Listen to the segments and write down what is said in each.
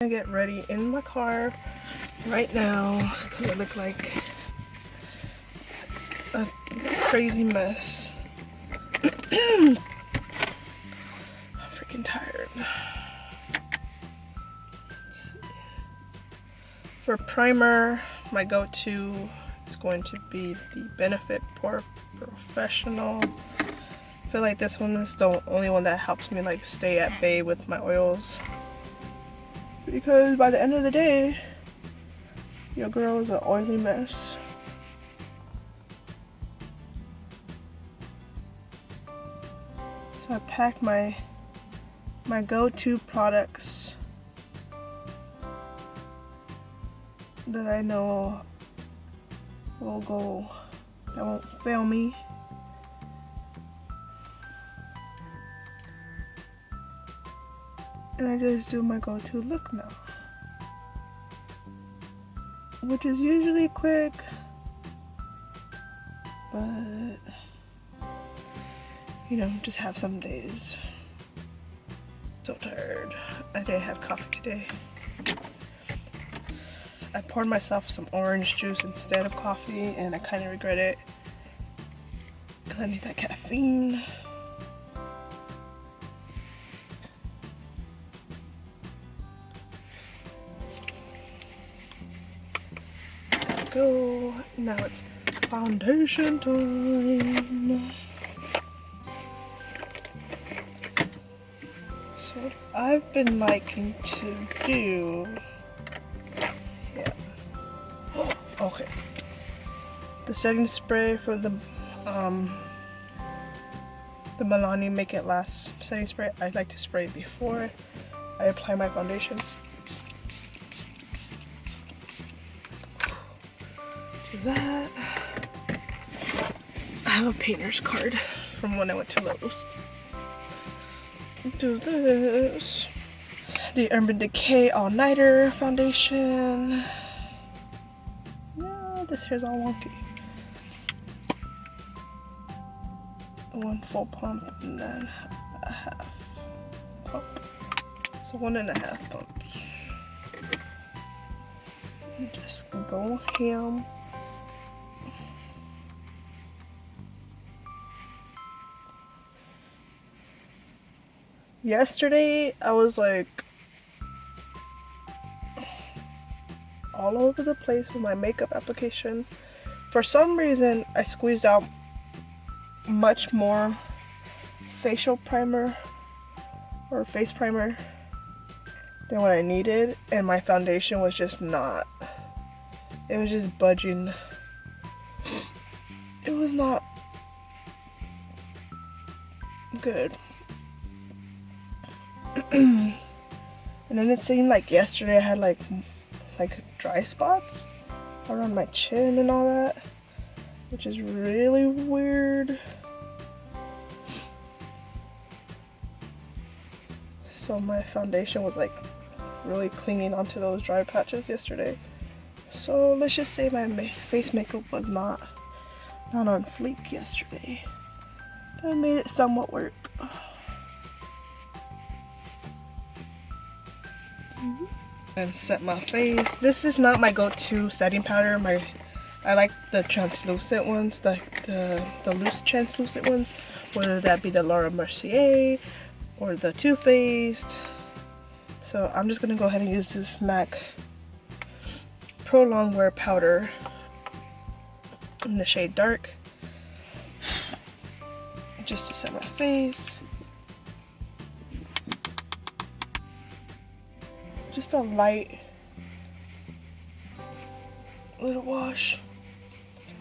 I get ready in my car right now because I look like a crazy mess. I'm freaking tired. Let's see. For primer, my go-to is going to be the Benefit Pore Professional. I feel like this one is the only one that helps me like stay at bay with my oils. Because by the end of the day, your girl is an oily mess. So I packed my go-to products that I know will go, that won't fail me. And I just do my go-to look now, which is usually quick, but you know, just have some days. So tired. I didn't have coffee today. I poured myself some orange juice instead of coffee and I kind of regret it because I need that caffeine. Go. Now it's foundation time. So what I've been liking to do, okay, the setting spray for the Milani Make It Last setting spray. I like to spray it before I apply my foundation. That I have a painter's card from when I went to Lowe's. Do this. The Urban Decay All Nighter foundation. No, this hair's all wonky. One full pump and then a half pump. So 1.5 pumps. Just go ham. Yesterday, I was like all over the place with my makeup application. For some reason, I squeezed out much more facial primer or face primer than what I needed, and my foundation was just not. It was just budging. It was not good. And then it seemed like yesterday I had like dry spots around my chin and all that, which is really weird. So my foundation was like really clinging onto those dry patches yesterday. So let's just say my face makeup was not on fleek yesterday. But I made it somewhat work. And set my face. This is not my go-to setting powder. I like the translucent ones, the loose translucent ones, whether that be the Laura Mercier or the Too Faced. So I'm just gonna go ahead and use this MAC Pro Longwear powder in the shade Dark, just to set my face. Just a light little wash.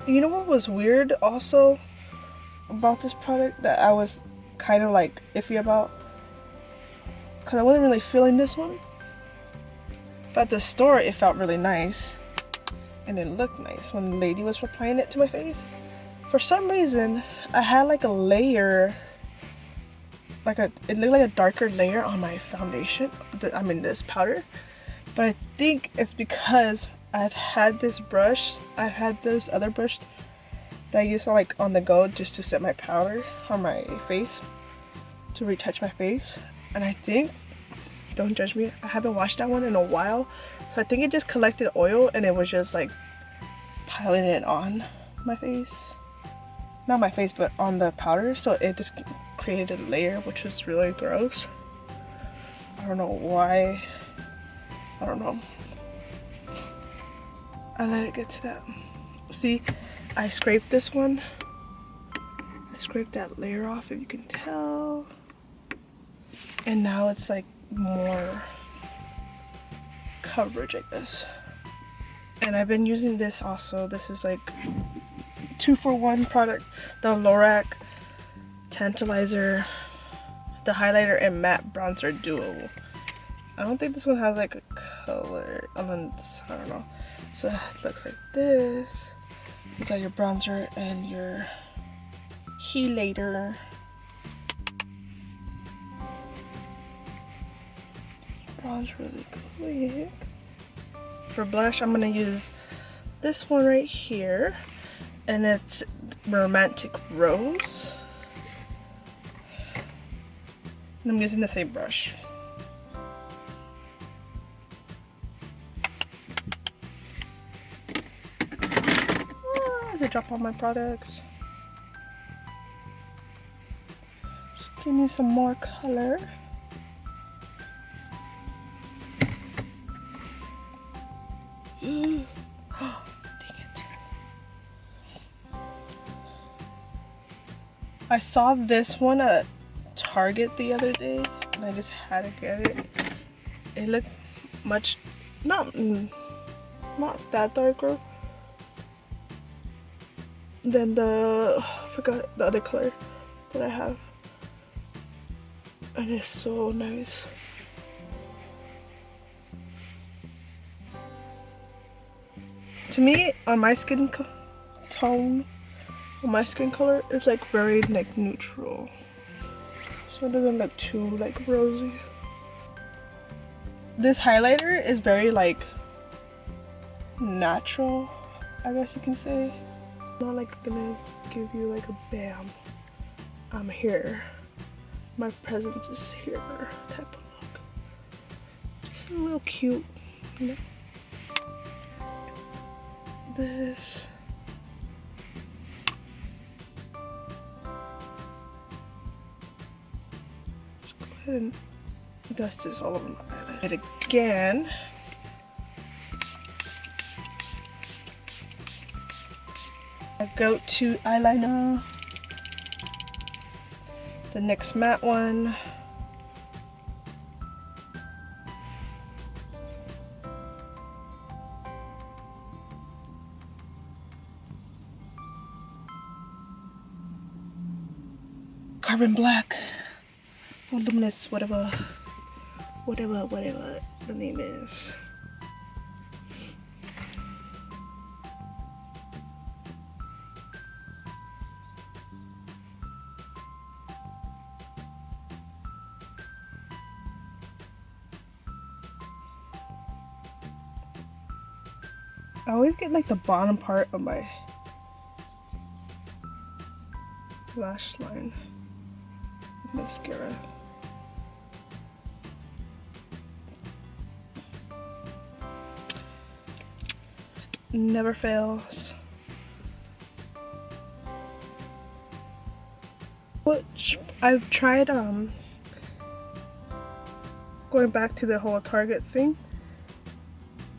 And you know what was weird also about this product that I was kind of like iffy about? Because I wasn't really feeling this one. But at the store it felt really nice. And it looked nice when the lady was applying it to my face. For some reason, I had like a layer, it looked like a darker layer on my foundation, this powder. But I think it's because I've had this brush, I've had this other brush that I use like on the go just to set my powder on my face, to retouch my face. And I think don't judge me. I haven't washed that one in a while, so I think it just collected oil and it was just like piling it on my face. Not my face, but on the powder, so it just created a layer, which was really gross. I don't know why. I don't know. I let it get to that. See, I scraped this one. I scraped that layer off, if you can tell. And now it's like more coverage, I guess. And I've been using this also. This is like 2-for-1 product. The Lorac Tantalizer, the highlighter and matte bronzer duo. I don't think this one has like a color. I don't know. So it looks like this. You got your bronzer and your highlighter. Bronze really quick. For blush, I'm gonna use this one right here, and it's Romantic Rose. And I'm using the same brush. As I drop all my products, just give me some more color. Dang it. I saw this one at Target the other day and I just had to get it. It looked much not that darker than the I forgot the other color that I have, and it's so nice. To me, on my skin tone, on my skin color, it's like very like neutral, so it doesn't look too like rosy. This highlighter is very like natural, I guess you can say. Not like gonna give you like a bam, I'm here, my presence is here type of look. Just a little cute, you know? This. Just go ahead and dust this all over my eyelid. And again. I go to eyeliner. The NYX matte one. Carbon black, voluminous, whatever the name is. I always get like the bottom part of my lash line. Mascara. Never fails. Which I've tried going back to the whole Target thing.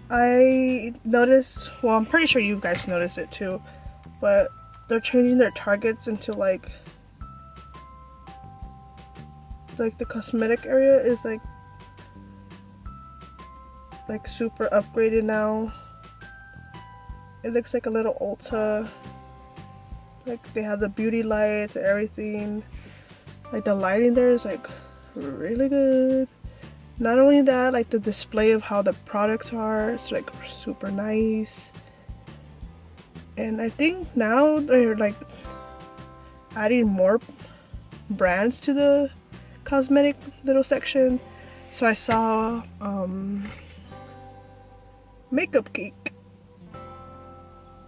I noticed, well, I'm pretty sure you guys noticed it too, but they're changing their Targets into like the cosmetic area is like super upgraded now. It looks like a little Ulta. Like they have the beauty lights and everything. Like the lighting there is like really good. Not only that, like the display of how the products are, it's like super nice. And I think now they're like adding more brands to the cosmetic little section. So I saw Makeup Geek,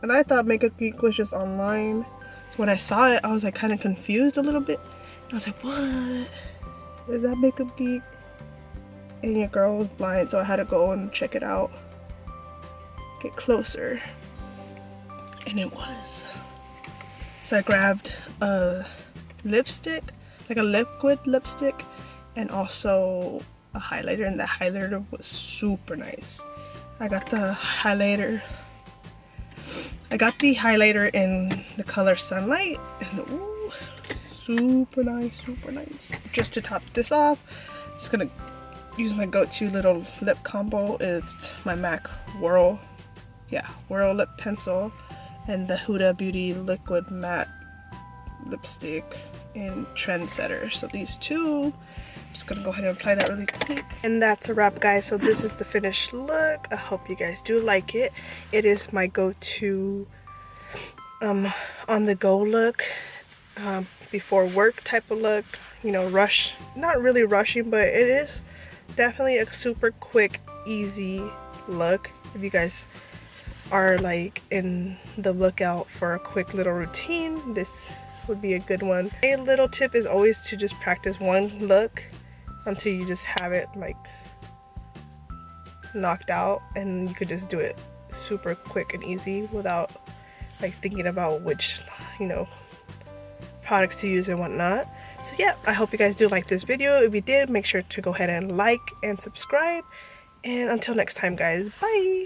and I thought Makeup Geek was just online. So when I saw it, I was like kind of confused a little bit. I was like, what is that, Makeup Geek? and your girl was blind, so I had to go and check it out, get closer, and it was. So I grabbed a lipstick, like a liquid lipstick, and also a highlighter, and the highlighter was super nice. I got the highlighter in the color Sunlight, and ooh, super nice, super nice. Just to top this off, just gonna use my go-to little lip combo. It's my MAC Whirl lip pencil and the Huda Beauty liquid matte lipstick in Trendsetter. So these two, I'm just gonna go ahead and apply that really quick. And that's a wrap, guys. So this is the finished look. I hope you guys do like it. It is my go-to on the go look, before work type of look. You know, not really rushing, but it is definitely a super quick, easy look. If you guys are like in the lookout for a quick little routine, this would be a good one. A little tip is always to just practice one look until you just have it like knocked out, and you could just do it super quick and easy without like thinking about which, you know, products to use and whatnot. So yeah, I hope you guys do like this video. If you did, make sure to go ahead and like and subscribe, and until next time, guys, bye.